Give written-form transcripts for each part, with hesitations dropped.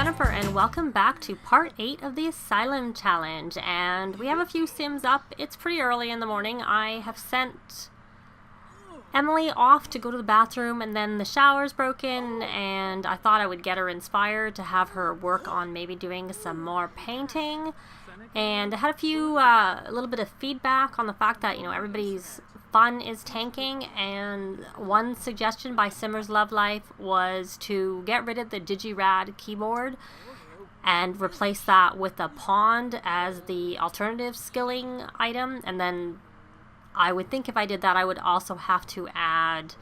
Jennifer, and welcome back to part 8 of the Asylum challenge. And we have a few Sims up. It's pretty early in the morning. I have sent Emily off to go to the bathroom, and then the shower's broken, and I thought I would get her inspired to have her work on maybe doing some more painting. And I had a little bit of feedback on the fact that, everybody's fun is tanking, and one suggestion by SimmersLoveLife was to get rid of the Digirad keyboard and replace that with a pond as the alternative skilling item. And then I would think if I did that, I would also have to add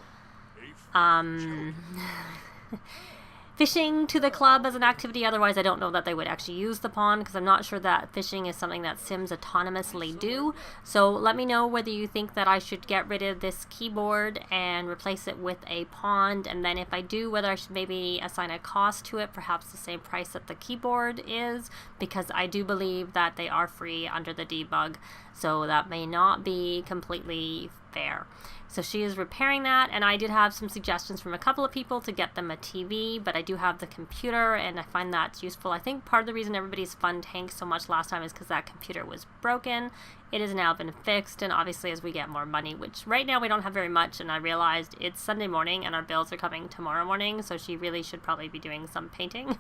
fishing to the club as an activity. Otherwise, I don't know that they would actually use the pond, because I'm not sure that fishing is something that Sims autonomously do. So let me know whether you think that I should get rid of this keyboard and replace it with a pond, and then if I do, whether I should maybe assign a cost to it, perhaps the same price that the keyboard is, because I do believe that they are free under the debug, so that may not be completely fair. So she is repairing that, and I did have some suggestions from a couple of people to get them a TV, but I do have the computer, and I find that's useful. I think part of the reason everybody's fun tanked so much last time is because that computer was broken. It has now been fixed, and obviously as we get more money, which right now we don't have very much, and I realized it's Sunday morning and our bills are coming tomorrow morning, so she really should probably be doing some painting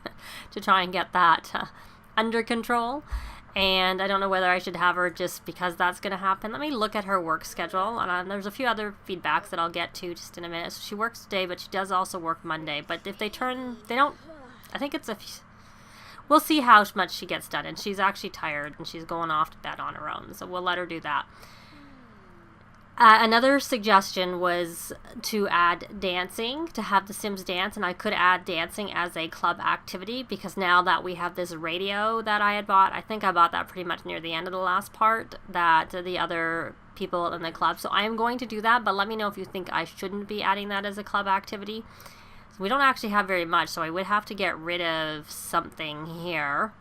to try and get that under control. And I don't know whether I should have her just because that's going to happen. Let me look at her work schedule. And there's a few other feedbacks that I'll get to just in a minute. So she works today, but she does also work Monday. But if they don't, I think we'll see how much she gets done. And she's actually tired, and she's going off to bed on her own. So we'll let her do that. Another suggestion was to add dancing, to have the Sims dance, and I could add dancing as a club activity, because now that we have this radio that I had bought, I think I bought that pretty much near the end of the last part, that the other people in the club, so I am going to do that, but let me know if you think I shouldn't be adding that as a club activity. So we don't actually have very much, so I would have to get rid of something here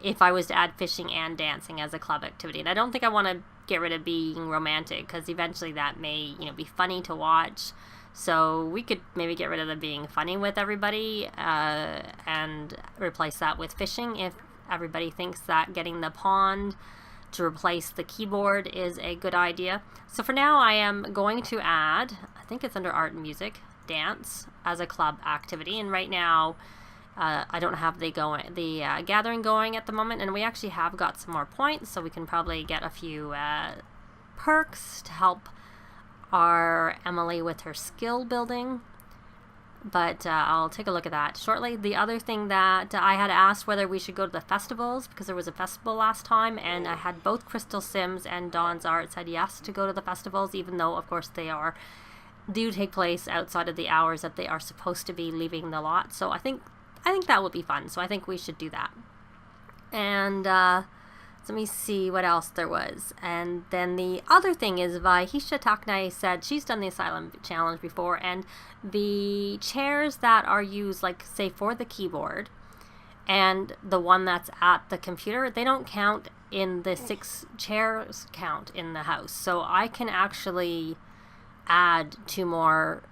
if I was to add fishing and dancing as a club activity. And I don't think I want to get rid of being romantic, because eventually that may, be funny to watch. So we could maybe get rid of the being funny with everybody and replace that with fishing if everybody thinks that getting the pond to replace the keyboard is a good idea. So for now, I am going to add, I think it's under art and music, dance as a club activity. And right now, I don't have the gathering going at the moment, and we actually have got some more points, so we can probably get a few perks to help our Emily with her skill building. But I'll take a look at that shortly. The other thing that I had asked whether we should go to the festivals, because there was a festival last time, and I had both Crystal Sims and Dawn's Art said yes to go to the festivals, even though of course they do take place outside of the hours that they are supposed to be leaving the lot. So I think that would be fun, so I think we should do that. And let me see what else there was. And then the other thing is, Vahisha Taknai said she's done the Asylum challenge before, and the chairs that are used, like say for the keyboard and the one that's at the computer, they don't count in the 6 chairs count in the house. So I can actually add two more,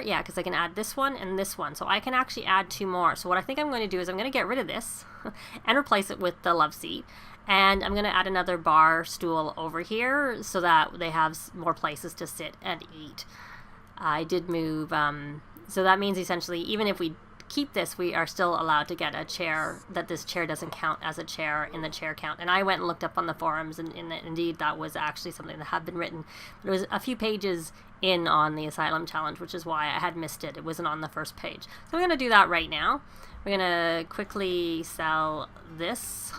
yeah, because I can add this one and this one, so I can actually add 2 more. So what I think I'm going to do is I'm going to get rid of this and replace it with the love seat, and I'm going to add another bar stool over here so that they have more places to sit and eat. I did move, so that means essentially even if we keep this, we are still allowed to get a chair, that this chair doesn't count as a chair in the chair count. And I went and looked up on the forums, and indeed that was actually something that had been written. It was a few pages in on the Asylum challenge, which is why I had missed it. It wasn't on the first page. So I'm going to do that right now. We're going to quickly sell this,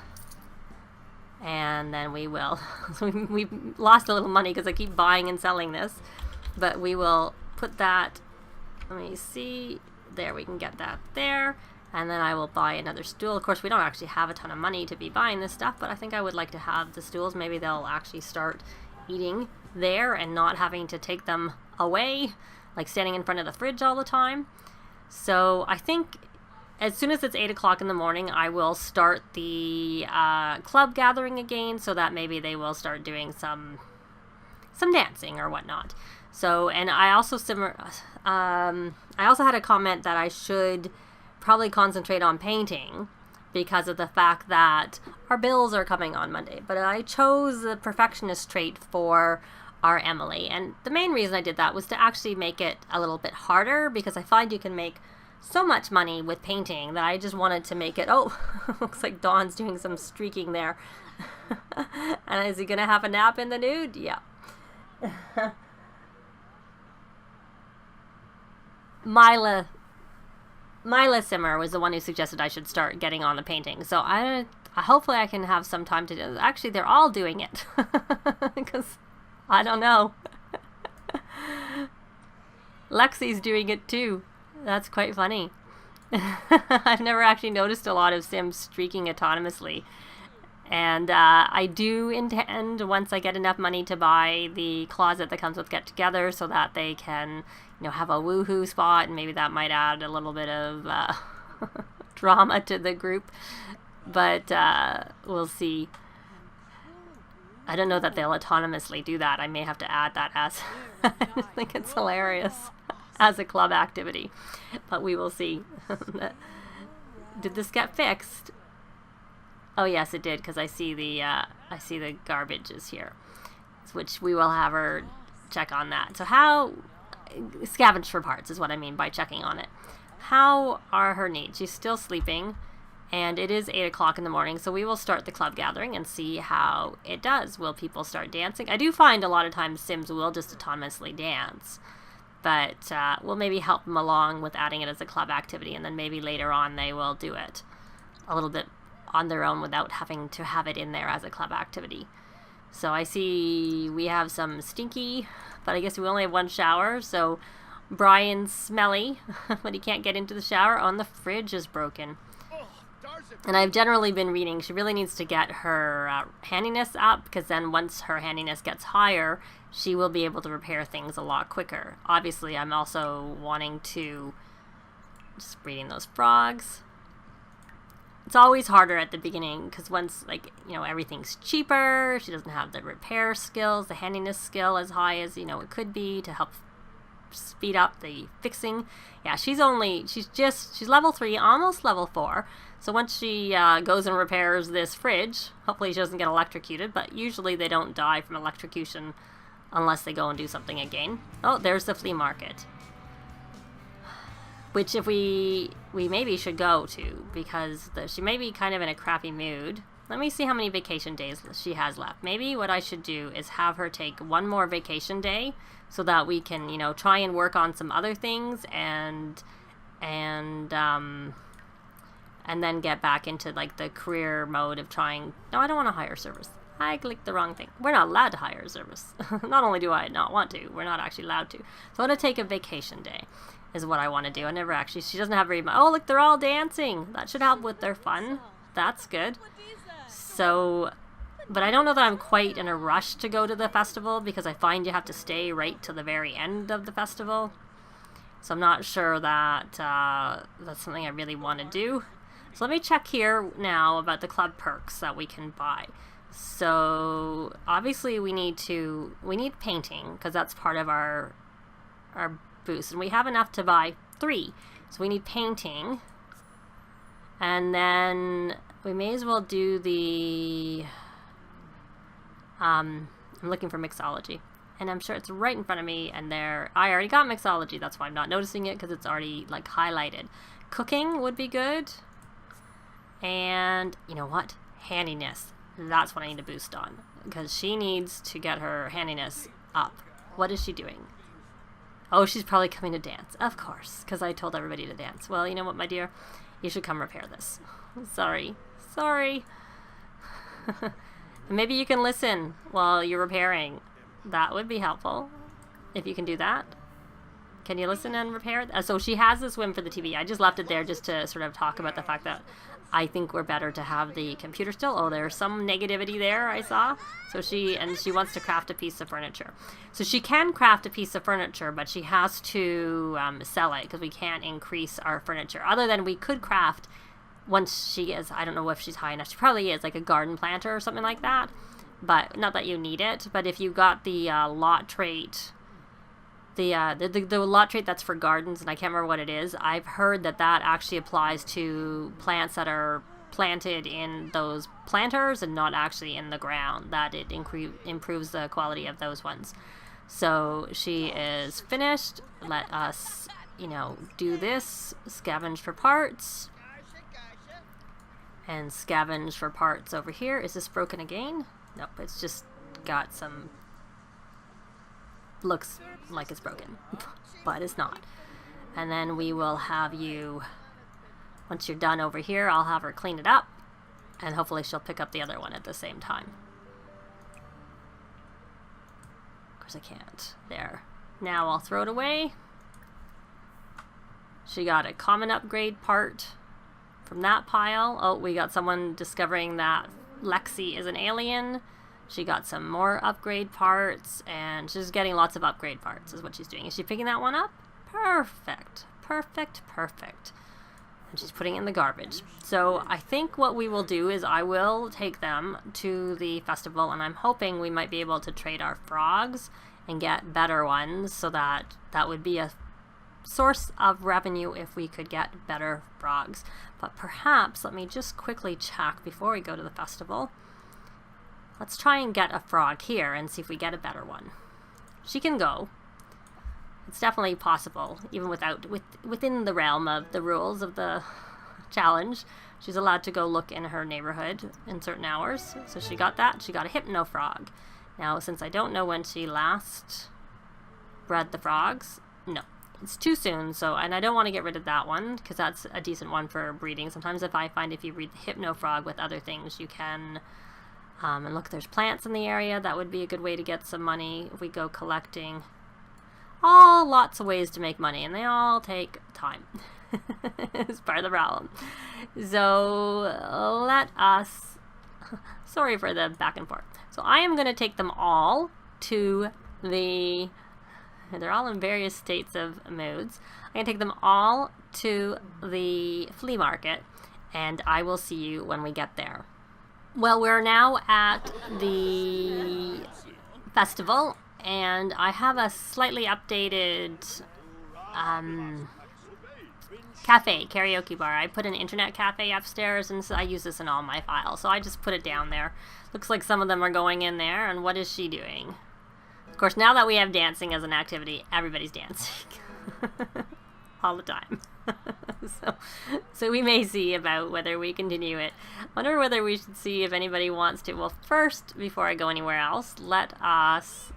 and then we will. So we've lost a little money because I keep buying and selling this, but we will put that, let me see, there, we can get that there, and then I will buy another stool. Of course, we don't actually have a ton of money to be buying this stuff, but I think I would like to have the stools. Maybe they'll actually start eating there and not having to take them away, like standing in front of the fridge all the time. So I think as soon as it's 8 o'clock in the morning, I will start the club gathering again, so that maybe they will start doing some dancing or whatnot. So, and I also had a comment that I should probably concentrate on painting because of the fact that our bills are coming on Monday. But I chose the perfectionist trait for our Emily. And the main reason I did that was to actually make it a little bit harder, because I find you can make so much money with painting that I just wanted to make it, oh, looks like Dawn's doing some streaking there. And is he going to have a nap in the nude? Yeah. Mila Simmer was the one who suggested I should start getting on the painting. So hopefully I can have some time to do it. Actually, they're all doing it. Because I don't know. Lexi's doing it too. That's quite funny. I've never actually noticed a lot of Sims streaking autonomously. And I do intend, once I get enough money, to buy the closet that comes with Get Together so that they can, have a woohoo spot, and maybe that might add a little bit of drama to the group. But we'll see. I don't know that they'll autonomously do that. I may have to add that as I think it's hilarious as a club activity, but we will see. Did this get fixed? Oh yes, it did, because I see the garbage is here, which we will have her check on that. So how scavenge for parts is what I mean by checking on it. How are her needs? She's still sleeping. And it is 8 o'clock in the morning, so we will start the club gathering and see how it does. Will people start dancing? I do find a lot of times Sims will just autonomously dance, but we'll maybe help them along with adding it as a club activity, and then maybe later on they will do it a little bit on their own without having to have it in there as a club activity. So I see we have some stinky, but I guess we only have one shower, so Brian's smelly, but he can't get into the shower. Oh, and the fridge is broken. And I've generally been reading, she really needs to get her handiness up, because then once her handiness gets higher, she will be able to repair things a lot quicker. Obviously, I'm also wanting to, just breeding those frogs. It's always harder at the beginning, because once, everything's cheaper, she doesn't have the repair skills, the handiness skill as high as, it could be to help speed up the fixing. Yeah, she's level 3, almost level 4. So once she goes and repairs this fridge, hopefully she doesn't get electrocuted, but usually they don't die from electrocution unless they go and do something again. Oh, there's the flea market, which if we maybe should go to, because she may be kind of in a crappy mood. Let me see how many vacation days she has left. Maybe what I should do is have her take one more vacation day so that we can, try and work on some other things and then get back into the career mode of trying. No, I don't want to hire service. I clicked the wrong thing. We're not allowed to hire a service. Not only do I not want to, we're not actually allowed to. So I want to take a vacation day is what I want to do. I never actually, she doesn't have very much. Oh, look, they're all dancing. That should help with their fun. That's good. So, but I don't know that I'm quite in a rush to go to the festival, because I find you have to stay right to the very end of the festival. So I'm not sure that that's something I really want to do. So let me check here now about the club perks that we can buy. So obviously we need painting, because that's part of our boost, and we have enough to buy 3. So we need painting, and then we may as well do the I'm looking for mixology, and I'm sure it's right in front of me, and I already got mixology. That's why I'm not noticing it, because it's already highlighted. Cooking would be good. And you know what? Handiness. That's what I need to boost on, because she needs to get her handiness up. What is she doing? Oh, she's probably coming to dance. Of course, because I told everybody to dance. Well, you know what, my dear? You should come repair this. Sorry. Maybe you can listen while you're repairing. That would be helpful, if you can do that. Can you listen and repair? So she has this whim for the TV. I just left it there just to sort of talk about the fact that I think we're better to have the computer still. Oh, there's some negativity there I saw. So she wants to craft a piece of furniture. So she can craft a piece of furniture, but she has to sell it, because we can't increase our furniture. Other than we could craft, once she is, I don't know if she's high enough. She probably is, like a garden planter or something like that. But not that you need it. But if you got the lot trait the lot trait that's for gardens, and I can't remember what it is. I've heard that actually applies to plants that are planted in those planters and not actually in the ground, that it improves the quality of those ones. So she is finished. Let us, do this. Scavenge for parts. And scavenge for parts over here. Is this broken again? Nope, it's just got some... looks like it's broken, but it's not. And then we will have you... once you're done over here, I'll have her clean it up, and hopefully she'll pick up the other one at the same time. Of course I can't. There. Now I'll throw it away. She got a common upgrade part from that pile. Oh, we got someone discovering that Lexi is an alien. She got some more upgrade parts, and she's getting lots of upgrade parts is what she's doing. Is she picking that one up? Perfect. Perfect, perfect. And she's putting it in the garbage. So I think what we will do is I will take them to the festival, and I'm hoping we might be able to trade our frogs and get better ones, so that would be a source of revenue if we could get better frogs. But perhaps, let me just quickly check before we go to the festival. Let's try and get a frog here and see if we get a better one. She can go. It's definitely possible, even within the realm of the rules of the challenge. She's allowed to go look in her neighborhood in certain hours. So she got that. She got a hypno frog. Now, since I don't know when she last bred the frogs, no, it's too soon. So, and I don't want to get rid of that one because that's a decent one for breeding. Sometimes if you breed the hypno frog with other things, you can. And look, there's plants in the area. That would be a good way to get some money if we go collecting. Lots of ways to make money, and they all take time. It's part of the problem. So let us... Sorry for the back and forth. So I am going to take them all to the... They're all in various states of moods. I'm going to take them all to the flea market, and I will see you when we get there. Well, we're now at the festival, and I have a slightly updated karaoke bar. I put an internet cafe upstairs, and so I use this in all my files, so I just put it down there. Looks like some of them are going in there, and what is she doing? Of course, now that we have dancing as an activity, everybody's dancing. All the time. So we may see about whether we continue it. I wonder whether we should see if anybody wants to. Well, first, before I go anywhere else, let us...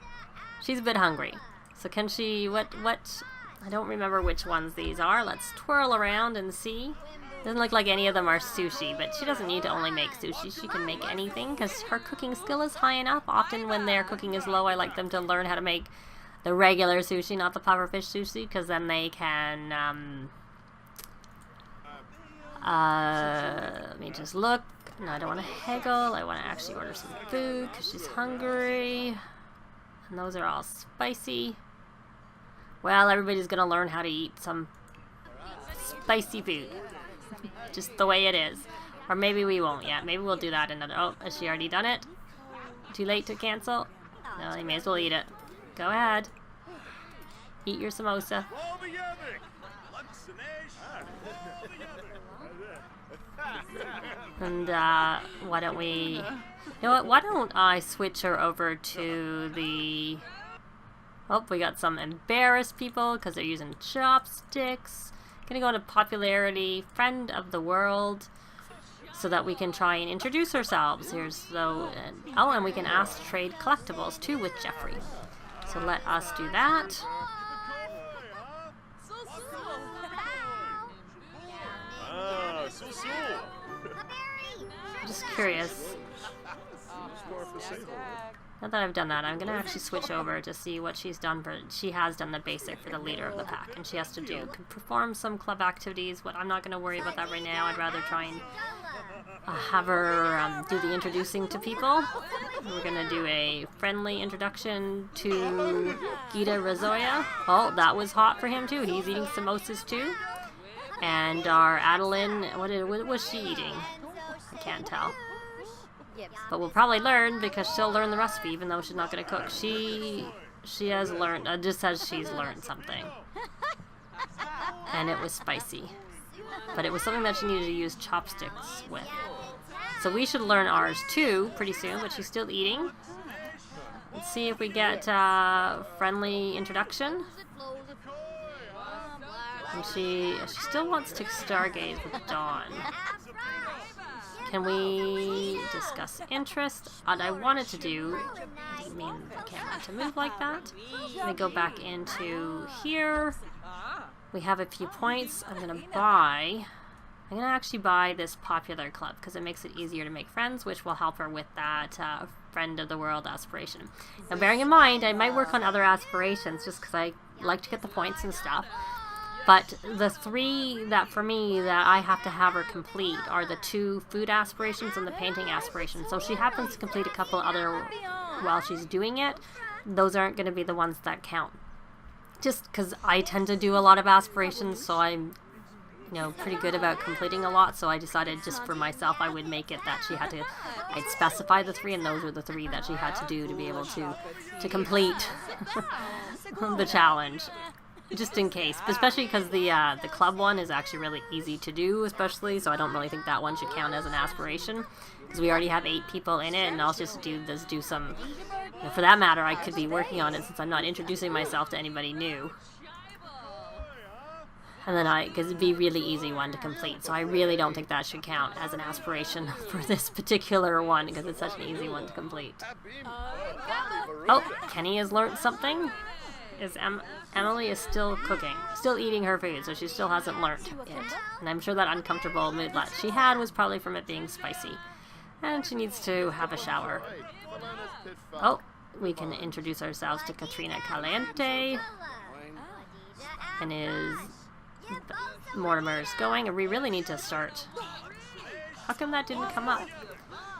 She's a bit hungry. So can she... What... I don't remember which ones these are. Let's twirl around and see. Doesn't look like any of them are sushi, but she doesn't need to only make sushi. She can make anything because her cooking skill is high enough. Often when their cooking is low, I like them to learn how to make the regular sushi, not the pufferfish sushi, because then they can... let me just look. No, I don't want to haggle. I want to actually order some food because she's hungry. And those are all spicy. Well, everybody's going to learn how to eat some spicy food. Just the way it is. Or maybe we won't yet. Maybe we'll do that another... Oh, has she already done it? Too late to cancel? No, you may as well eat it. Go ahead. Eat your samosa. And why don't we... You know what? Why don't I switch her over to the... Oh, we got some embarrassed people because they're using chopsticks. Gonna go to popularity, friend of the world, so that we can try and introduce ourselves. Here's so... oh, and we can ask to trade collectibles too with Jeffrey. So let us do that. I'm just curious. Now that I've done that, I'm gonna actually switch over to see what she's done for... She has done the basic for the leader of the pack, and she has to perform some club activities, but I'm not gonna worry about that right now. I'd rather try and have her do the introducing to people. We're gonna do a friendly introduction to Gita Razoya. Oh, that was hot for him too. He's eating samosas too. And our Adelynn, what was she eating? I can't tell. But we'll probably learn because she'll learn the recipe even though she's not going to cook. She She has learned, it just says she's learned something. And it was spicy. But it was something that she needed to use chopsticks with. So we should learn ours too pretty soon, but she's still eating. Let's see if we get friendly introduction. And she still wants to stargaze with Dawn. Can we discuss interest? What I wanted to do, I didn't mean the camera to move like that. Let me go back into here. We have a few points. I'm gonna actually buy this popular club because it makes it easier to make friends, which will help her with that friend of the world aspiration. Now, bearing in mind, I might work on other aspirations just because I like to get the points and stuff. But the 3 that for me that I have to have her complete are the 2 food aspirations and the painting aspiration. So if she happens to complete a couple other while she's doing it, those aren't going to be the ones that count. Just because I tend to do a lot of aspirations, so I'm pretty good about completing a lot. So I decided just for myself I would make it that she had to, I'd specify the 3, and those were the 3 that she had to do to be able to complete the challenge. Just in case, especially because the club one is actually really easy to do, especially, so I don't really think that one should count as an aspiration, because we already have 8 people in it, and I'll just do some, for that matter, I could be working on it since I'm not introducing myself to anybody new. And then because it'd be a really easy one to complete, so I really don't think that should count as an aspiration for this particular one, because it's such an easy one to complete. Oh, Kenny has learned something. Emily is still cooking, still eating her food, so she still hasn't learned it. And I'm sure that uncomfortable mood that she had was probably from it being spicy. And she needs to have a shower. Oh, we can introduce ourselves to Katrina Caliente. And Mortimer's going, and we really need to start. How come that didn't come up?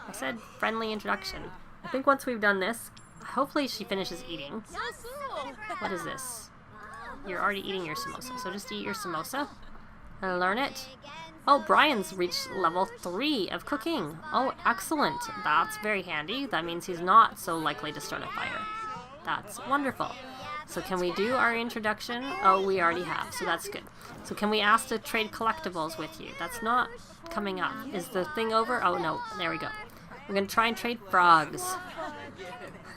I said friendly introduction. I think once we've done this, hopefully she finishes eating. What is this? You're already eating your samosa, so just eat your samosa and learn it. Oh, Brian's reached level 3 of cooking. Oh, excellent. That's very handy. That means he's not so likely to start a fire. That's wonderful. So can we do our introduction? Oh, we already have, so that's good. So can we ask to trade collectibles with you? That's not coming up. Is the thing over? Oh, no. There we go. We're going to try and trade frogs.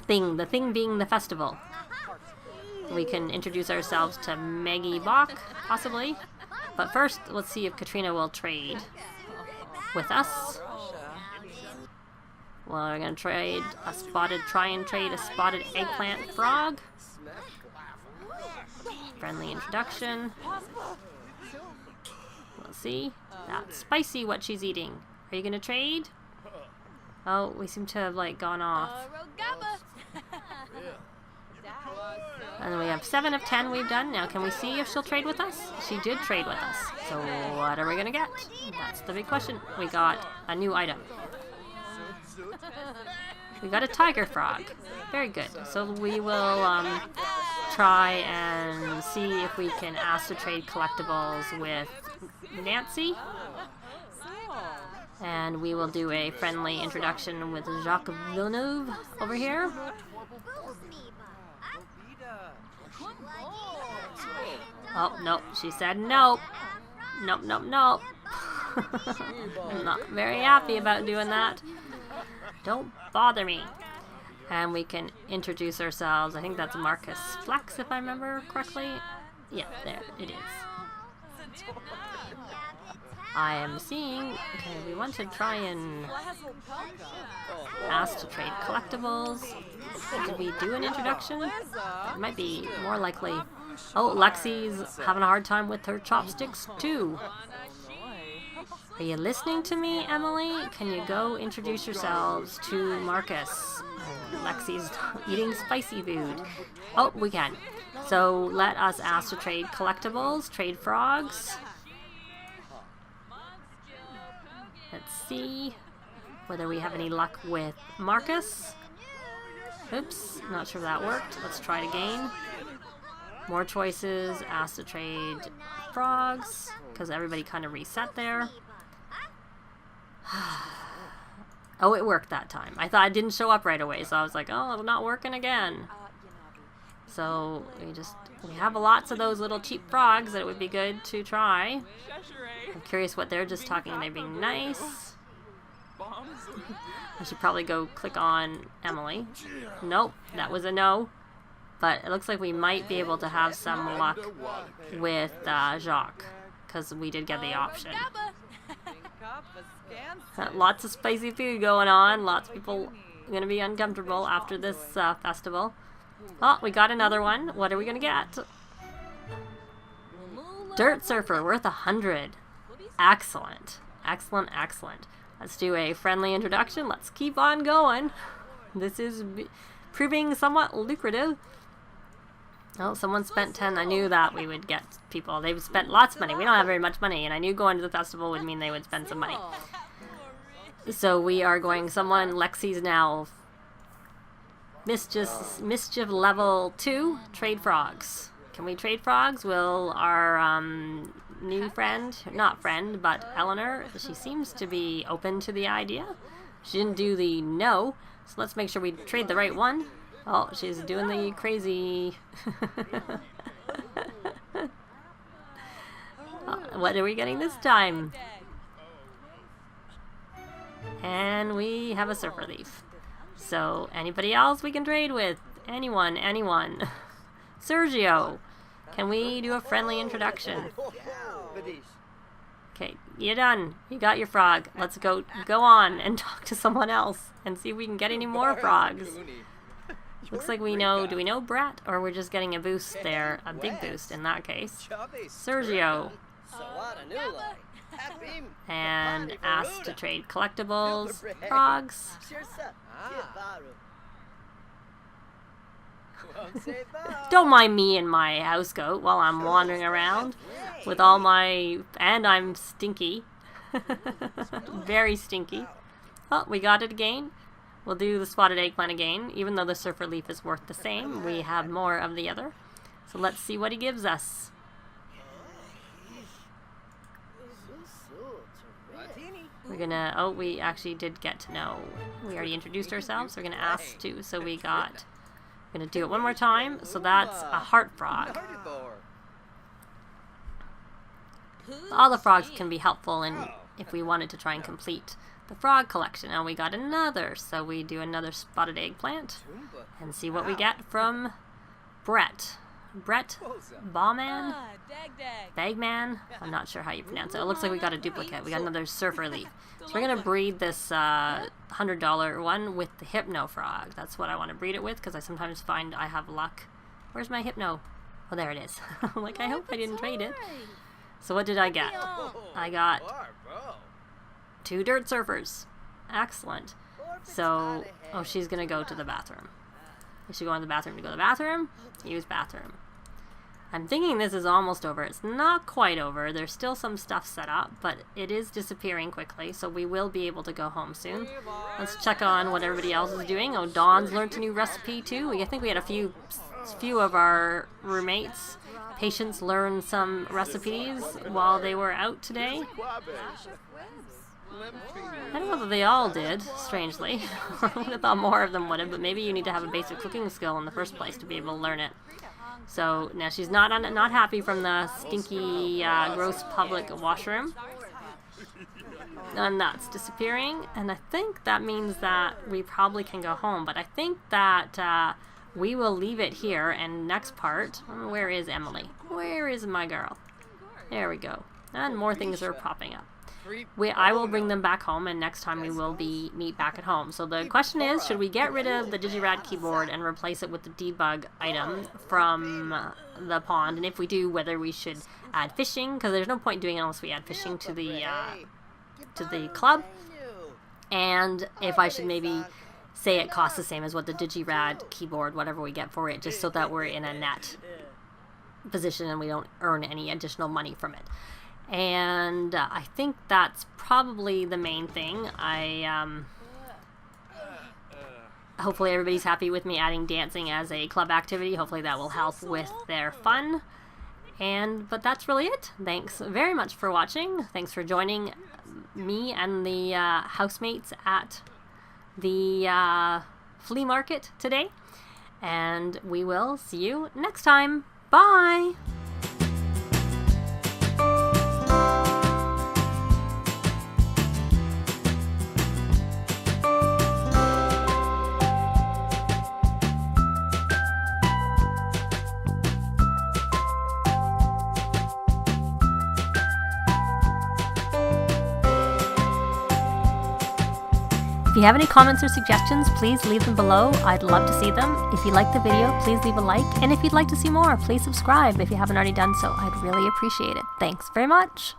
The thing being the festival. We can introduce ourselves to Maggie Bach, possibly. But first, let's see if Katrina will trade with us. Well, we're going to try and trade a spotted eggplant frog. Friendly introduction. We'll see. That's spicy what she's eating. Are you going to trade? Oh, we seem to have, gone off. And then we have 7 of 10 we've done. Now, can we see if she'll trade with us? She did trade with us. So what are we going to get? That's the big question. We got a new item. We got a tiger frog. Very good. So we will try and see if we can ask to trade collectibles with Nancy. And we will do a friendly introduction with Jacques Villeneuve over here. Oh, nope. She said nope. Nope, nope, nope. I'm not very happy about doing that. Don't bother me. And we can introduce ourselves. I think that's Marcus Flex, if I remember correctly. Yeah, there it is. I am seeing... Okay, we want to try and ask to trade collectibles. Did we do an introduction? It might be more likely... Oh, Lexi's having a hard time with her chopsticks, too. Are you listening to me, Emily? Can you go introduce yourselves to Marcus? Lexi's eating spicy food. Oh, we can. So let us ask to trade collectibles, trade frogs. Let's see whether we have any luck with Marcus. Oops, not sure if that worked. Let's try it again. More choices, ask to trade frogs, because everybody kind of reset there. Oh, it worked that time. I thought it didn't show up right away, so I was like, oh, it's not working again. So we have lots of those little cheap frogs that it would be good to try. I'm curious what they're just talking. They're being nice. I should probably go click on Emily. Nope, that was a no. But it looks like we might be able to have some luck with Jacques, because we did get the option. Lots of spicy food going on. Lots of people going to be uncomfortable after this festival. Oh, we got another one. What are we going to get? Dirt Surfer, worth 100. Excellent. Excellent, excellent. Let's do a friendly introduction. Let's keep on going. This is proving somewhat lucrative. Oh, someone spent 10. I knew that we would get people. They've spent lots of money. We don't have very much money, and I knew going to the festival would mean they would spend some money. So we are going, Lexi's now mischief level 2, trade frogs. Can we trade frogs? Will our new friend, not friend, but Eleanor, she seems to be open to the idea. She didn't do the no, so let's make sure we trade the right one. Oh, she's doing the crazy. What are we getting this time? And we have a surfer leaf. So, anybody else we can trade with? Anyone, anyone. Sergio, can we do a friendly introduction? Okay, you're done. You got your frog. Let's go on and talk to someone else and see if we can get any more frogs. Looks like we know, do we know Brett? Or we're just getting a boost there, a big boost in that case. Sergio. And asked to trade collectibles, frogs. Don't mind me and my house goat while I'm wandering around with all my, and I'm stinky. Very stinky. Oh, we got it again. We'll do the spotted eggplant again. Even though the surfer leaf is worth the same, we have more of the other. So let's see what he gives us. We're gonna, oh, we actually did get to know. We already introduced ourselves, so we're gonna ask to. So we got, we're gonna do it one more time. So that's a heart frog. All the frogs can be helpful in if we wanted to try and complete the frog collection. And we got another, so we do another spotted eggplant and see what we get from Brett. Brett Bawman? Bagman? I'm not sure how you pronounce it. It looks like we got a duplicate. We got another surfer leaf. So we're going to breed this $100 one with the Hypno Frog. That's what I want to breed it with, because I sometimes find I have luck. Where's my Hypno? Oh, there it is. I'm like, I hope I didn't trade it. So what did I get? I got 2 dirt surfers. Excellent. So, oh, she's going to go to the bathroom. We should go in the bathroom to go to the bathroom. Use bathroom. I'm thinking this is almost over. It's not quite over. There's still some stuff set up, but it is disappearing quickly, so we will be able to go home soon. Let's check on what everybody else is doing. Oh, Dawn's learned a new recipe too. I think we had a few of our roommates, patients, learn some recipes while they were out today. I don't know that they all did, strangely. I would have thought more of them would have, but maybe you need to have a basic cooking skill in the first place to be able to learn it. So now she's not happy from the stinky, gross public washroom. And that's disappearing. And I think that means that we probably can go home. But I think that we will leave it here. And next part, where is Emily? Where is my girl? There we go. And more things are popping up. I will bring them back home, and next time we will meet back at home. So the question is, should we get rid of the Digirad keyboard and replace it with the debug item from the pond? And if we do, whether we should add fishing, because there's no point doing it unless we add fishing to the club. And if I should maybe say it costs the same as what the Digirad keyboard, whatever we get for it, just so that we're in a net position and we don't earn any additional money from it. And I think that's probably the main thing. Hopefully everybody's happy with me adding dancing as a club activity. Hopefully that will help with their fun. But that's really it. Thanks very much for watching. Thanks for joining me and the housemates at the flea market today. and we will see you next time. Bye! If you have any comments or suggestions, please leave them below. I'd love to see them. If you like the video, please leave a like. And if you'd like to see more, please subscribe if you haven't already done so. I'd really appreciate it. Thanks very much.